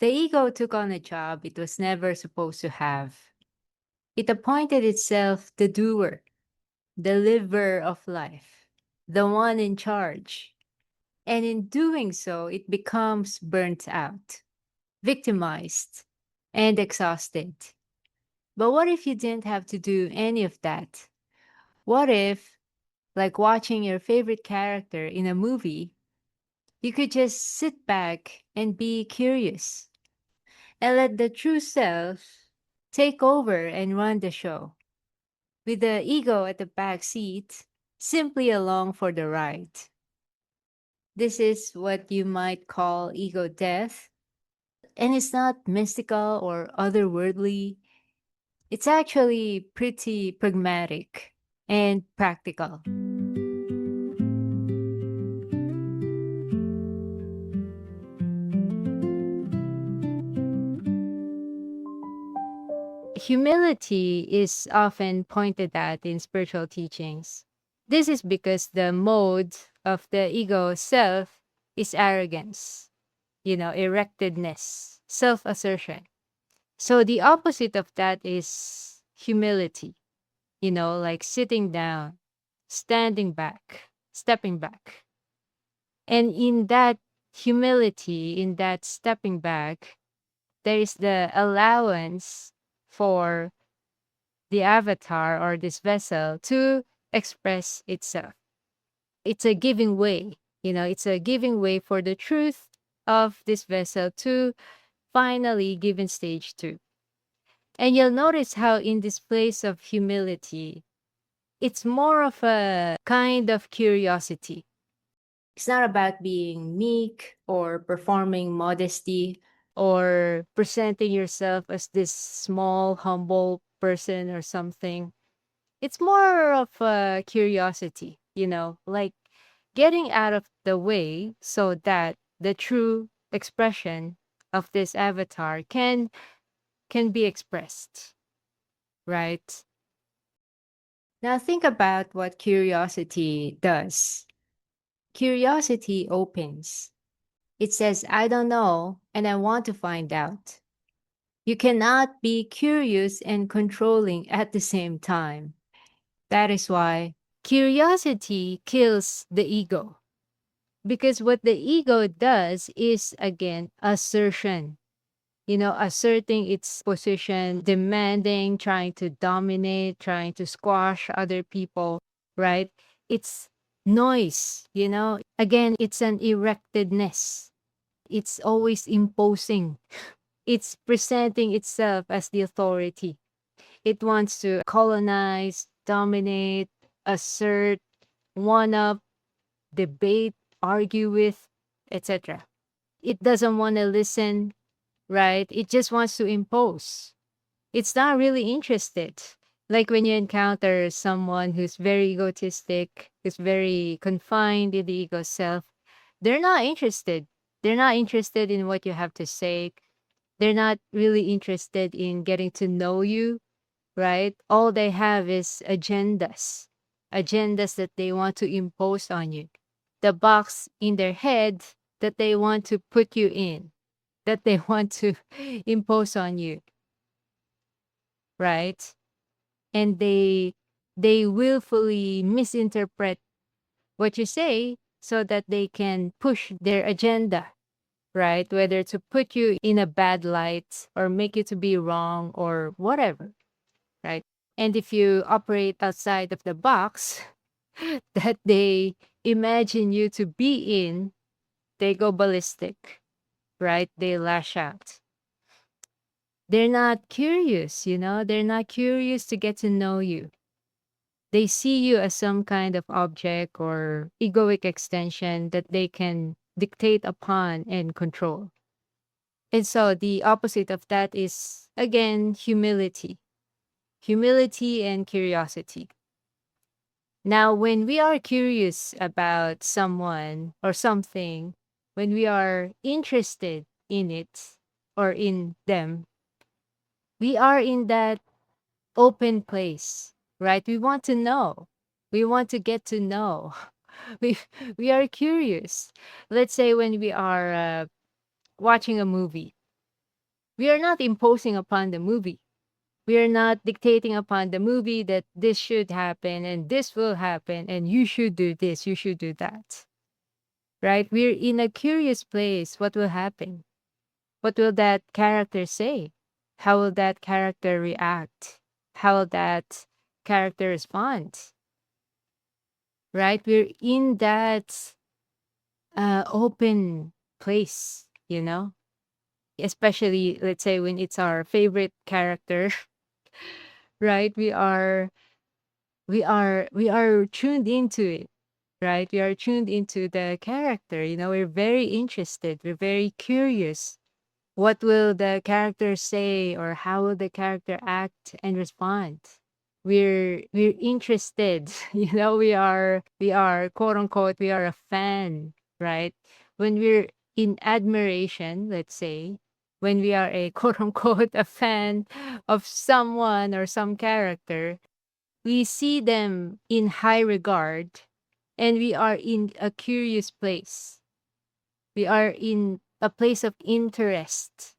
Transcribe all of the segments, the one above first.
The ego took on a job it was never supposed to have. It appointed itself the doer, the liver of life, the one in charge. And in doing so, it becomes burnt out, victimized, and exhausted. But what if you didn't have to do any of that? What if, like watching your favorite character in a movie, you could just sit back and be curious and let the true self take over and run the show, with the ego at the back seat, simply along for the ride? This is what you might call ego death, and it's not mystical or otherworldly. It's actually pretty pragmatic and practical. Humility is often pointed at in spiritual teachings. This is because the mode of the ego self is arrogance, erectedness, self assertion. So the opposite of that is humility, like sitting down, standing back, stepping back. And in that humility, in that stepping back, there is the allowance for the avatar or this vessel to express itself. It's a giving way, it's a giving way for the truth of this vessel to finally give in stage two. And you'll notice how in this place of humility, it's more of a kind of curiosity. It's not about being meek or performing modesty or presenting yourself as this small, humble person or something. It's more of a curiosity, like getting out of the way so that the true expression of this avatar can be expressed, right? Now think about what curiosity does. Curiosity opens. It says, I don't know, and I want to find out. You cannot be curious and controlling at the same time. That is why curiosity kills the ego. Because what the ego does is, again, assertion. Asserting its position, demanding, trying to dominate, trying to squash other people, right? It's noise, Again, it's an erectedness. It's always imposing. It's presenting itself as the authority. It wants to colonize, dominate, assert, one up, debate, argue with, etc. It doesn't want to listen, right? It just wants to impose. It's not really interested. Like when you encounter someone who's very egotistic, who's very confined in the ego self, they're not interested. They're not interested in what you have to say. They're not really interested in getting to know you, right? All they have is agendas that they want to impose on you. The box in their head that they want to put you in, that they want to impose on you, right? And they willfully misinterpret what you say so that they can push their agenda, right? Whether to put you in a bad light or make you to be wrong or whatever, right? And if you operate outside of the box that they imagine you to be in, they go ballistic, right? They lash out. They're not curious, They're not curious to get to know you. They see you as some kind of object or egoic extension that they can dictate upon and control. And so the opposite of that is, again, humility. Humility and curiosity. Now, when we are curious about someone or something, when we are interested in it or in them, we are in that open place, right? We want to know. We want to get to know. We we are curious. Let's say when we are watching a movie, We are not imposing upon the movie. We are not dictating upon the movie that this should happen and this will happen and you should do this, you should do that. Right? We're in a curious place. What will happen? What will that character say? How will that character react? How will that character respond? Right? We're in that open place, you know? Especially, let's say, when it's our favorite character, right? We are tuned into it, right? We are tuned into the character. We're very interested. We're very curious. What will the character say, or how will the character act and respond? We're interested. We are quote unquote, we are a fan, right? When we're in admiration, let's say, when we are a quote unquote a fan of someone or some character, we see them in high regard, and we are in a curious place. We are in a place of interest,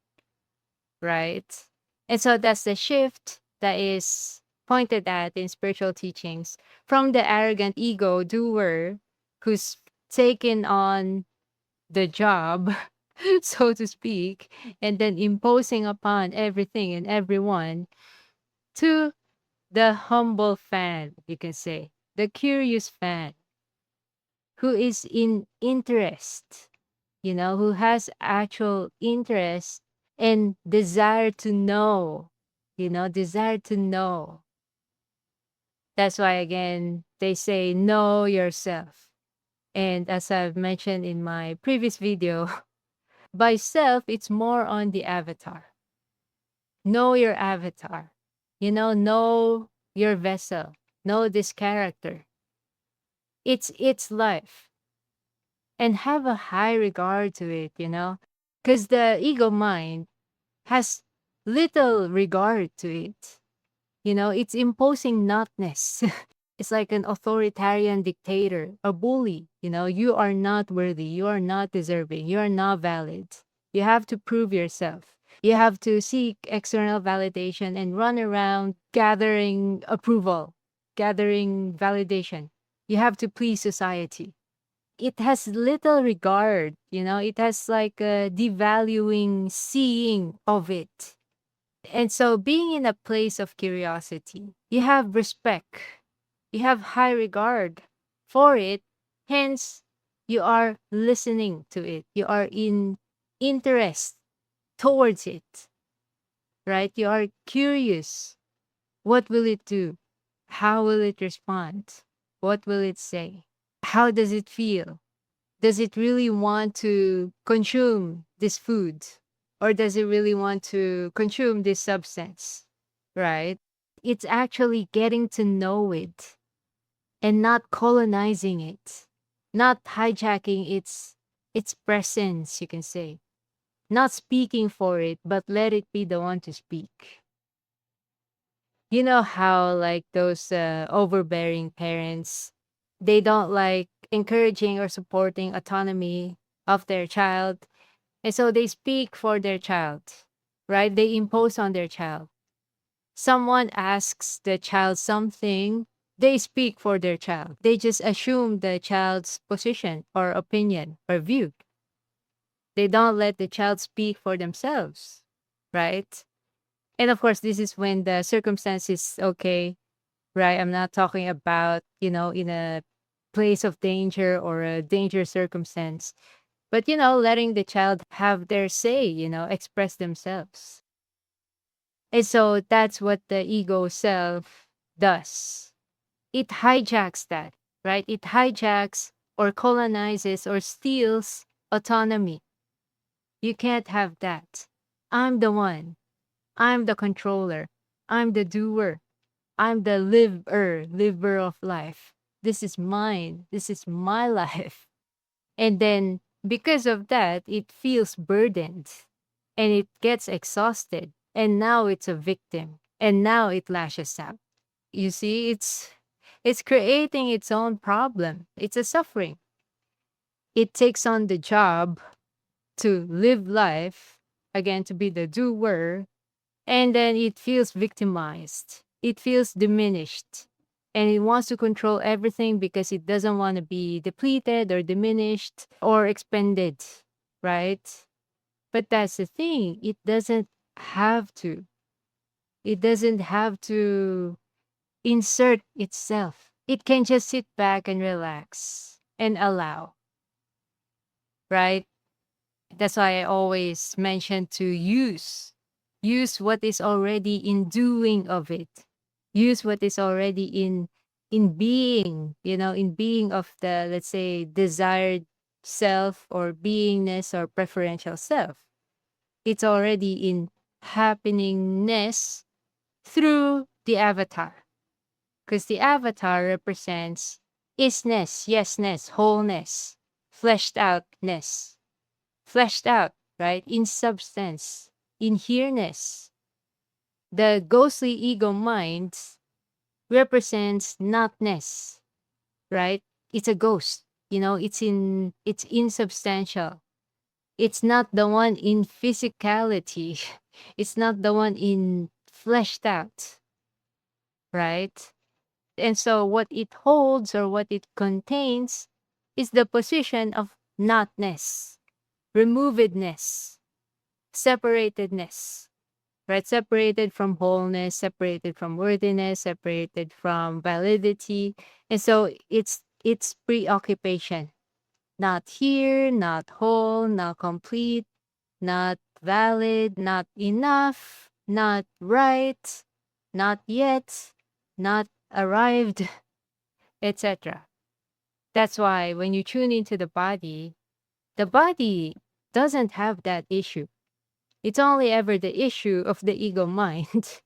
right? And so that's the shift that is pointed at in spiritual teachings, from the arrogant ego doer who's taken on the job, so to speak, and then imposing upon everything and everyone, to the humble fan, you can say, the curious fan who is in interest, who has actual interest and desire to know, desire to know. That's why, again, they say, know yourself. And as I've mentioned in my previous video, by self, it's more on the avatar. Know your avatar, know your vessel, know this character. It's its life, and have a high regard to it, because the ego mind has little regard to it. It's imposing notness. It's like an authoritarian dictator, a bully. You are not worthy, you are not deserving, you are not valid. You have to prove yourself. You have to seek external validation and run around gathering approval, gathering validation. You have to please society. It has little regard, it has like a devaluing seeing of it. And so, being in a place of curiosity, you have respect, you have high regard for it, hence, you are listening to it, you are in interest towards it, right? You are curious. What will it do? How will it respond? What will it say? How does it feel? Does it really want to consume this food? Or does it really want to consume this substance? Right? It's actually getting to know it and not colonizing it, not hijacking its presence, you can say. Not speaking for it, but let it be the one to speak. You know how, like, those overbearing parents, they don't like encouraging or supporting autonomy of their child, and so they speak for their child, right? They impose on their child. Someone asks the child something, they speak for their child. They just assume the child's position or opinion or view. They don't let the child speak for themselves, right? And of course, this is when the circumstance is okay, right? I'm not talking about, in a place of danger or a dangerous circumstance, but, letting the child have their say, express themselves. And so that's what the ego self does. It hijacks that, right? It hijacks or colonizes or steals autonomy. You can't have that. I'm the one. I'm the controller. I'm the doer. I'm the liver of life. This is mine. This is my life. And then because of that, it feels burdened and it gets exhausted. And now it's a victim. And now it lashes out. You see, it's creating its own problem. It's a suffering. It takes on the job to live life again, to be the doer, and then it feels victimized. It feels diminished. And it wants to control everything because it doesn't want to be depleted or diminished or expended, right? But that's the thing. It doesn't have to. It doesn't have to insert itself. It can just sit back and relax and allow, right? That's why I always mention to use what is already in doing of it. Use what is already in being, in being of the, let's say, desired self or beingness or preferential self. It's already in happeningness through the avatar. Because the avatar represents isness, yesness, wholeness, fleshed outness, fleshed out, right? In substance, in here-ness. The ghostly ego mind represents notness, right? It's a ghost, it's insubstantial. It's not the one in physicality. It's not the one in fleshed out, right? And so what it holds or what it contains is the position of notness, removedness, separatedness, right? Separated from wholeness, separated from worthiness, separated from validity. And so it's preoccupation. Not here, not whole, not complete, not valid, not enough, not right, not yet, not arrived, etc. That's why when you tune into the body doesn't have that issue. It's only ever the issue of the ego mind,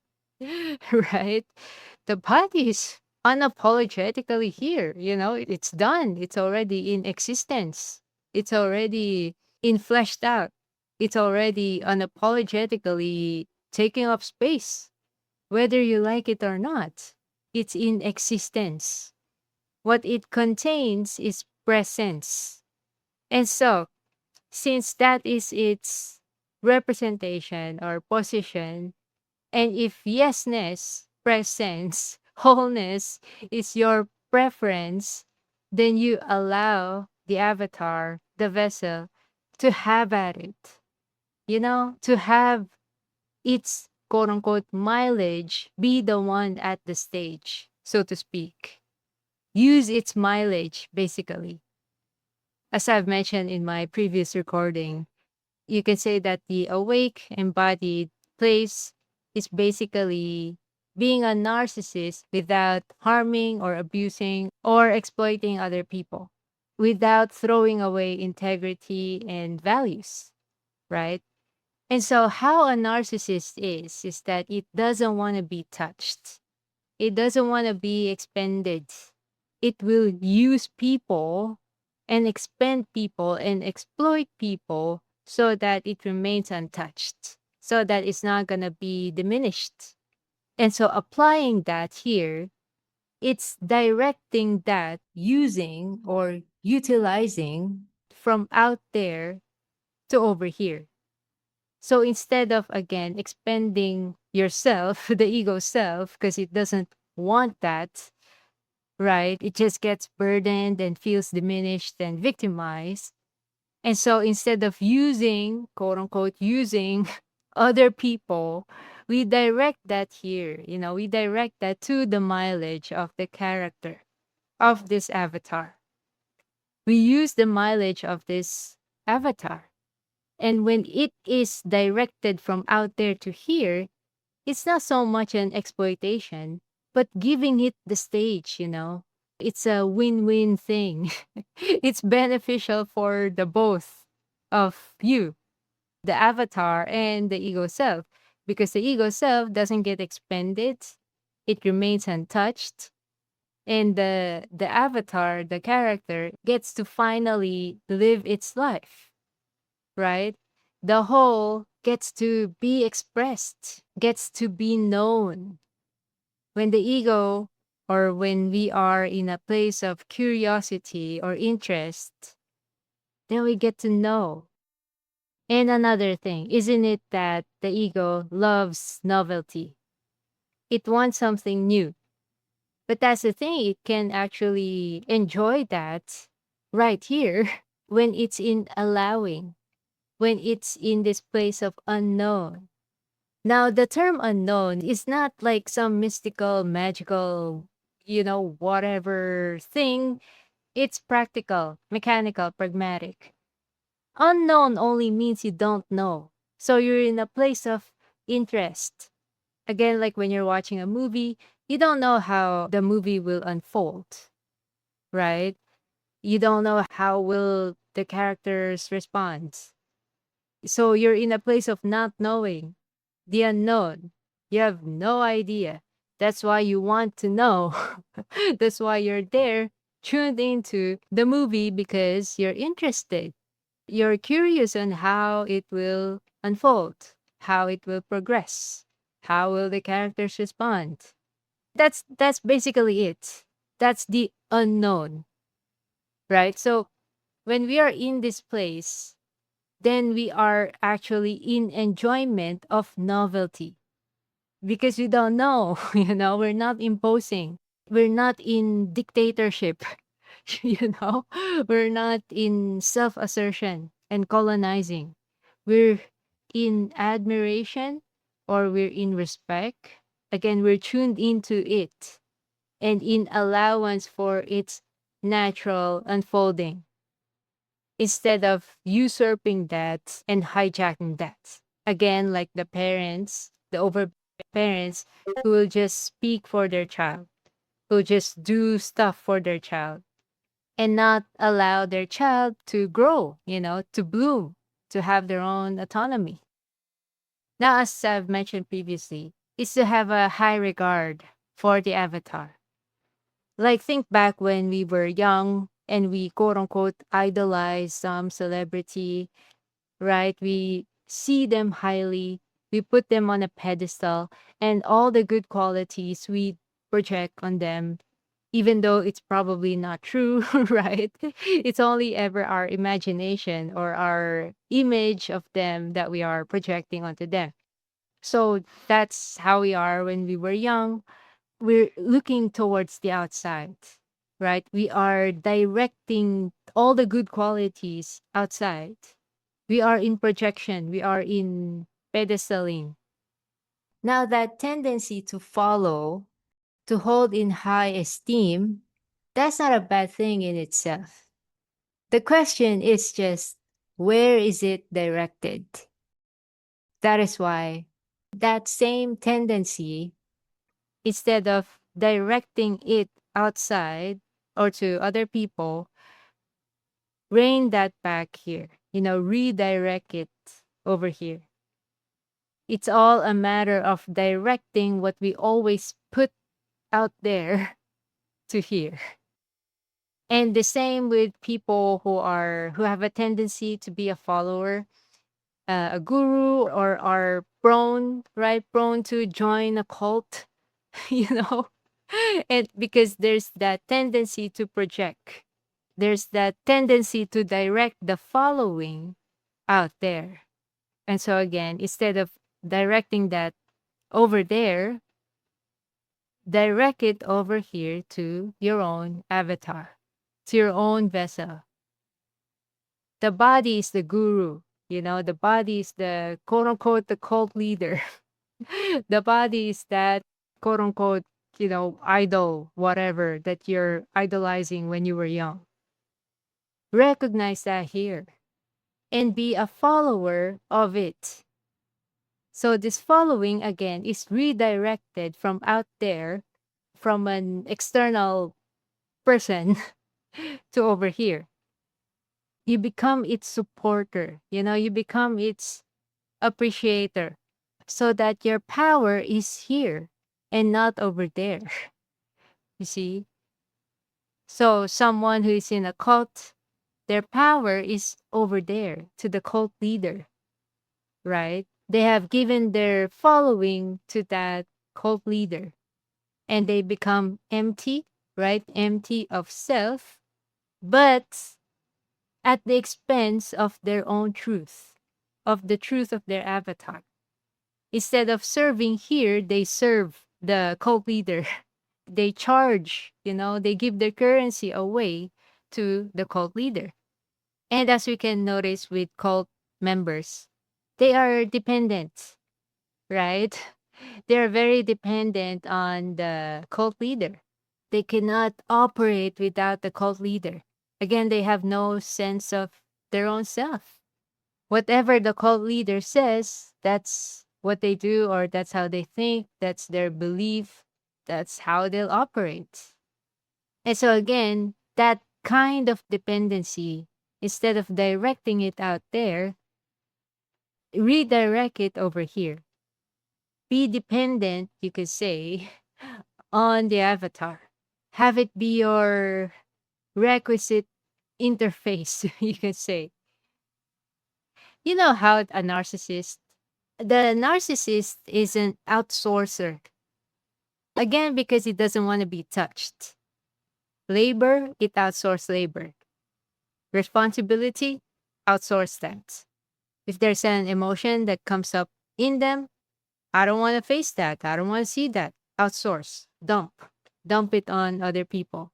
right? The body is unapologetically here, it's done. It's already in existence. It's already in fleshed out. It's already unapologetically taking up space, whether you like it or not. It's in existence. What it contains is presence. And so, since that is its representation or position, and if yesness, presence, wholeness is your preference, then you allow the avatar, the vessel, to have at it, to have its quote unquote mileage be the one at the stage, so to speak. Use its mileage, basically. As I've mentioned in my previous recording, you can say that the awake embodied place is basically being a narcissist without harming or abusing or exploiting other people, without throwing away integrity and values, right? And so, how a narcissist is that it doesn't want to be touched, it doesn't want to be expended. It will use people and expend people and exploit people so that it remains untouched, so that it's not going to be diminished. And so applying that here, it's directing that using or utilizing from out there to over here. So instead of, again, expending yourself, the ego self, because it doesn't want that, right? It just gets burdened and feels diminished and victimized. And so instead of using, quote unquote, using other people, we direct that here, we direct that to the mileage of the character of this avatar. We use the mileage of this avatar. And when it is directed from out there to here, it's not so much an exploitation, but giving it the stage, It's a win-win thing. It's beneficial for the both of you, the avatar and the ego self, because the ego self doesn't get expended. It remains untouched. And the avatar, the character, gets to finally live its life, right? The whole gets to be expressed, gets to be known. When the ego or when we are in a place of curiosity or interest, then we get to know. And another thing, isn't it that the ego loves novelty? It wants something new. But that's the thing, it can actually enjoy that right here when it's in allowing, when it's in this place of unknown. Now, the term unknown is not like some mystical, magical, whatever thing. It's practical, mechanical, pragmatic. Unknown only means you don't know. So you're in a place of interest. Again, like when you're watching a movie, you don't know how the movie will unfold, right? You don't know how will the characters respond. So you're in a place of not knowing, the unknown. You have no idea. That's why you want to know. That's why you're there, tuned into the movie because you're interested. You're curious on how it will unfold, how it will progress, how will the characters respond. That's basically it. That's the unknown, right? So when we are in this place, then we are actually in enjoyment of novelty because we don't know, we're not imposing. We're not in dictatorship, you know, we're not in self assertion and colonizing. We're in admiration or we're in respect. Again, we're tuned into it and in allowance for its natural unfolding instead of usurping that and hijacking that. Again, like the parents, the over parents who will just speak for their child, who just do stuff for their child and not allow their child to grow, to bloom, to have their own autonomy. Now, as I've mentioned previously, is to have a high regard for the avatar. Like, think back when we were young and we quote unquote idolize some celebrity, right? We see them highly, we put them on a pedestal, and all the good qualities we project on them, even though it's probably not true, right? It's only ever our imagination or our image of them that we are projecting onto them. So that's how we are when we were young. We're looking towards the outside, right? We are directing all the good qualities outside. We are in projection, we are in pedestaling. Now, that tendency to follow, to hold in high esteem, that's not a bad thing in itself. The question is just, where is it directed? That is why that same tendency, instead of directing it outside or to other people, rein that back here, redirect it over here. It's all a matter of directing what we always put out there to here. And the same with people who have a tendency to be a follower, a guru, or are prone, right, prone to join a cult, you know, and because there's that tendency to project, there's that tendency to direct the following out there. And so again, instead of directing that over there, direct it over here to your own avatar, to your own vessel. The body is the guru, the body is the quote unquote the cult leader. The body is that quote unquote, idol, whatever that you're idolizing when you were young. Recognize that here and be a follower of it. So this following again is redirected from out there, from an external person to over here. You become its supporter, you become its appreciator so that your power is here and not over there. You see? So someone who is in a cult, their power is over there to the cult leader, right? They have given their following to that cult leader and they become empty, right? Empty of self, but at the expense of their own truth. of the truth of their avatar. Instead of serving here, they serve the cult leader. They charge, they give their currency away to the cult leader. And as we can notice with cult members, they are dependent, right? They're very dependent on the cult leader. They cannot operate without the cult leader. Again, they have no sense of their own self. Whatever the cult leader says, that's what they do, or that's how they think, that's their belief, that's how they'll operate. And so, again, that kind of dependency, instead of directing it out there, redirect it over here. Be dependent, you could say, on the avatar. Have it be your requisite interface, you could say. You know how the narcissist is an outsourcer. Again, because he doesn't want to be touched. Labor, it outsources labor. Responsibility, outsource that. If there's an emotion that comes up in them, I don't want to face that. I don't want to see that. Outsource. Dump. Dump it on other people.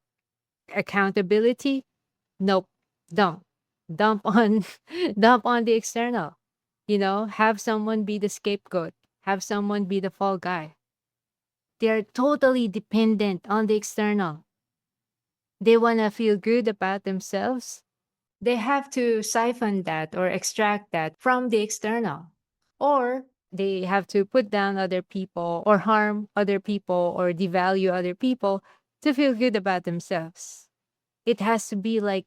Accountability, nope. Dump. Dump on dump on the external. Have someone be the scapegoat. Have someone be the fall guy. They're totally dependent on the external. They want to feel good about themselves. They have to siphon that or extract that from the external. Or they have to put down other people or harm other people or devalue other people to feel good about themselves. It has to be like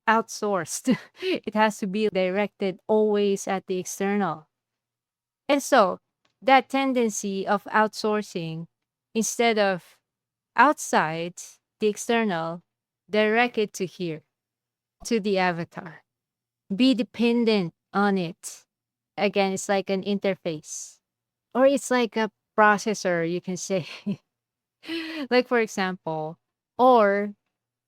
outsourced. It has to be directed always at the external. And so that tendency of outsourcing instead of outside the external, direct it to here, to the avatar. Be dependent on it. Again, it's like an interface, or it's like a processor, you can say. Like, for example, ore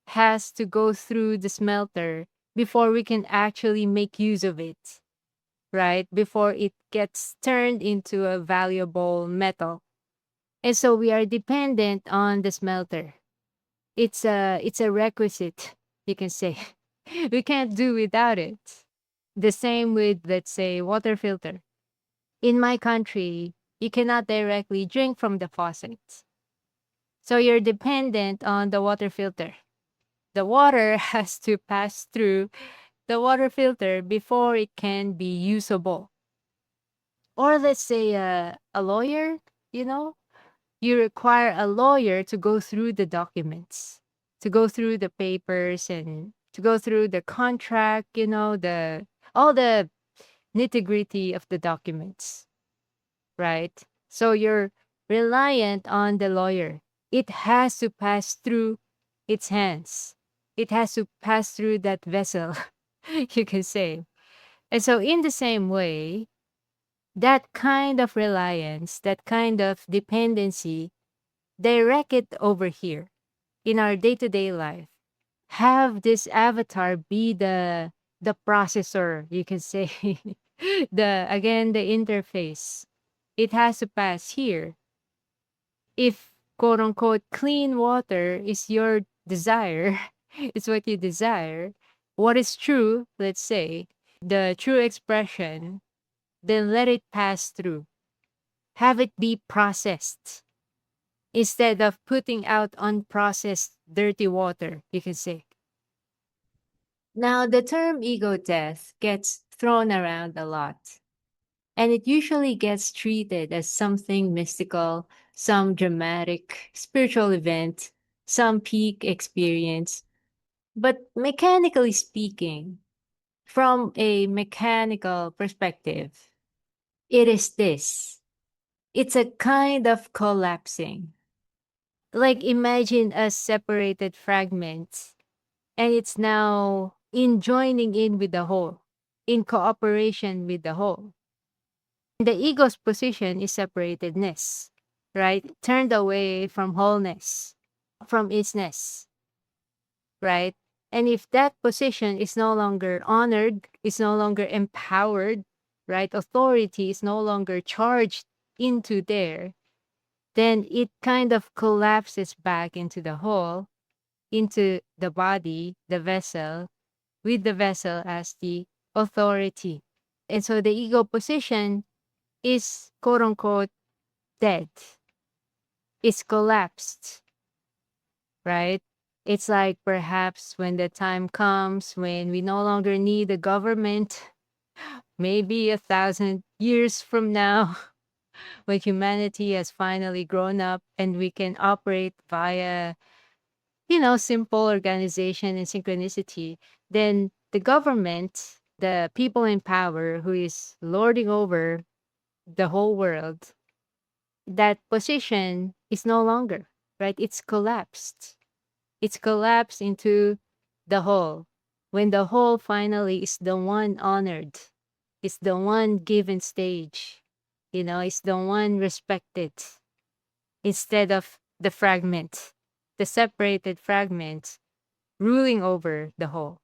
has to go through the smelter before we can actually make use of it, right? Before it gets turned into a valuable metal. And so we are dependent on the smelter. It's a requisite, you can say. We can't do without it. The same with, let's say, water filter. In my country, you cannot directly drink from the faucet. So you're dependent on the water filter. The water has to pass through the water filter before it can be usable. Or let's say a lawyer, you know, you require a lawyer to go through the documents, to go through the papers and to go through the contract, the all the nitty-gritty of the documents, right? So you're reliant on the lawyer. It has to pass through its hands. It has to pass through that vessel, you can say. And so in the same way, that kind of reliance, that kind of dependency, direct it over here in our day-to-day life. Have this avatar be the processor, you can say. The interface. It has to pass here. If quote unquote clean water is your desire, it's what you desire, what is true, let's say, the true expression, then let it pass through. Have it be processed instead of putting out unprocessed dirty water, you can say. Now, the term ego death gets thrown around a lot, and it usually gets treated as something mystical, some dramatic spiritual event, some peak experience. But mechanically speaking, from a mechanical perspective, it is this. It's a kind of collapsing. Like imagine a separated fragment and it's now in joining in with the whole, in cooperation with the whole. The ego's position is separatedness, right? Turned away from wholeness, from isness, right? And if that position is no longer honored, is no longer empowered, right? Authority is no longer charged into there, then it kind of collapses back into the whole, into the body, the vessel, with the vessel as the authority. And so the ego position is quote unquote dead, it's collapsed, right? It's like perhaps when the time comes when we no longer need the government, maybe 1,000 years from now, when humanity has finally grown up and we can operate via, simple organization and synchronicity, then the government, the people in power who is lording over the whole world, that position is no longer, right? It's collapsed. It's collapsed into the whole. When the whole finally is the one honored, it's the one given stage, it's the one respected instead of the fragment, the separated fragment ruling over the whole.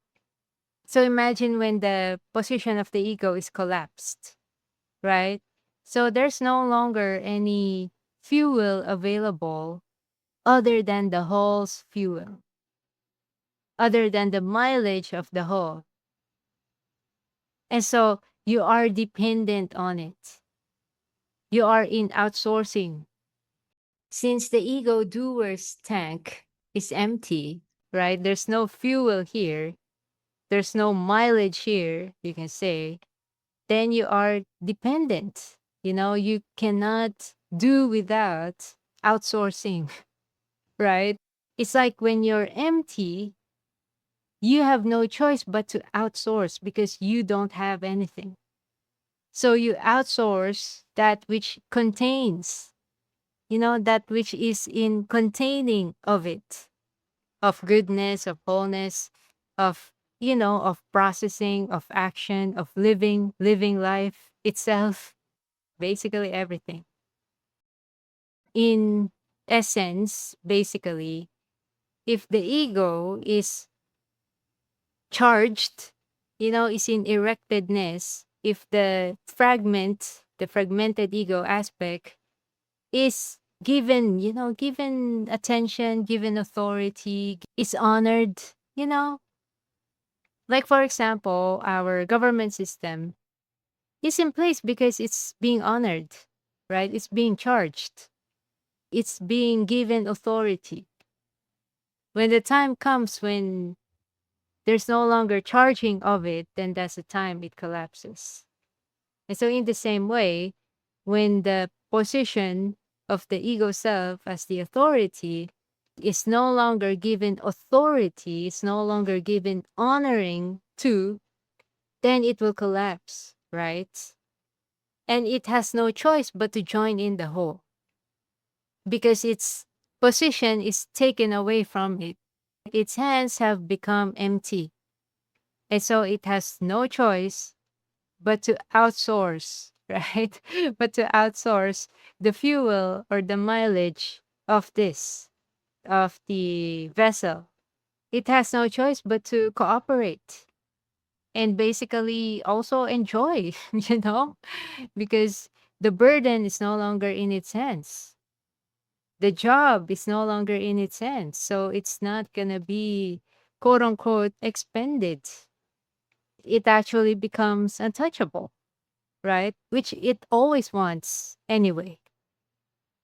So imagine when the position of the ego is collapsed, right? So there's no longer any fuel available other than the whole's fuel, other than the mileage of the whole. And so you are dependent on it. You are in outsourcing. Since the ego doer's tank is empty, right? There's no fuel here. There's no mileage here, you can say. Then you are dependent. You cannot do without outsourcing, right? It's like when you're empty, you have no choice but to outsource because you don't have anything. So you outsource that which contains, that which is in containing of it, of goodness, of wholeness, of processing, of action, of living life itself, basically everything. In essence, basically, if the ego is charged, is in erectedness, if the fragmented ego aspect is given attention, given authority, is honored, like for example, our government system is in place because it's being honored, right? It's being charged. It's being given authority. When the time comes when there's no longer charging of it, then that's the time it collapses. And so, in the same way, when the position of the ego self as the authority is no longer given authority, it's no longer given honoring to, then it will collapse, right? And it has no choice but to join in the whole because its position is taken away from it. Its hands have become empty. And so it has no choice but to outsource, right? But to outsource the fuel or the mileage of of the vessel. It has no choice but to cooperate and basically also enjoy, because the burden is no longer in its hands. The job is no longer in its hands. So it's not going to be quote unquote expended. It actually becomes untouchable, right? Which it always wants anyway.